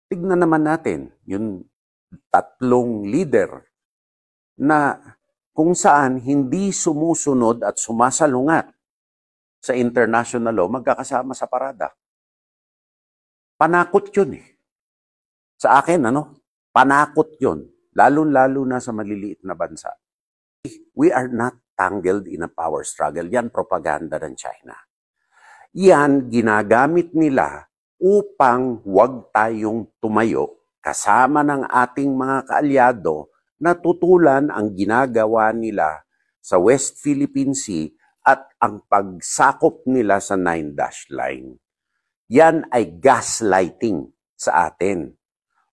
tignan naman natin yung tatlong leader na kung saan hindi sumusunod at sumasalungat sa international law, magkakasama sa parada. Panakot yun eh. Sa akin, panakot yun. Lalo-lalo na sa maliliit na bansa. We are not tangled in a power struggle. Yan propaganda ng China. Yan ginagamit nila upang huwag tayong tumayo kasama ng ating mga kaalyado na tutulan ang ginagawa nila sa West Philippine Sea at ang pagsakop nila sa 9-dash line. Yan ay gaslighting sa atin.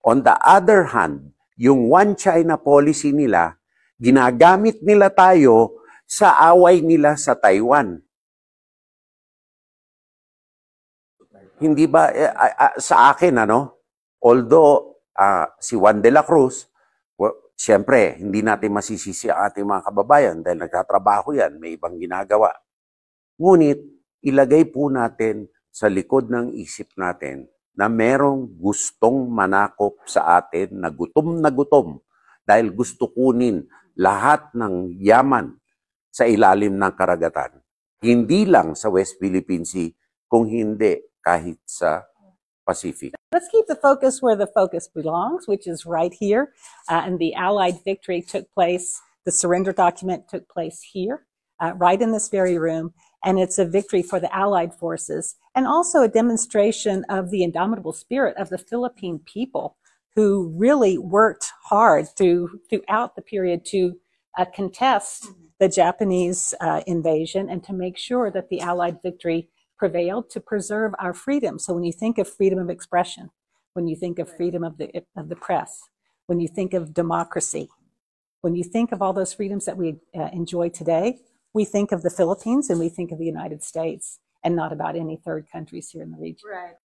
On the other hand, yung One China policy nila, ginagamit nila tayo sa away nila sa Taiwan. Hindi ba, sa akin, although si Juan de la Cruz, siyempre, hindi natin masisisi ang ating mga kababayan dahil nagtatrabaho yan, may ibang ginagawa. Ngunit, ilagay po natin sa likod ng isip natin na merong gustong manakop sa atin na gutom dahil gusto kunin lahat ng yaman sa ilalim ng karagatan. Hindi lang sa West Philippine Sea, kung hindi kahit sa Pacific. Let's keep the focus where the focus belongs, which is right here. And the Allied victory took place, the surrender document took place here, right in this very room. And it's a victory for the Allied forces and also a demonstration of the indomitable spirit of the Philippine people who really worked hard throughout the period to contest the Japanese invasion and to make sure that the Allied victory prevailed to preserve our freedom. So when you think of freedom of expression, when you think of freedom of the press, when you think of democracy, when you think of all those freedoms that we enjoy today, we think of the Philippines and we think of the United States and not about any third countries here in the region. Right.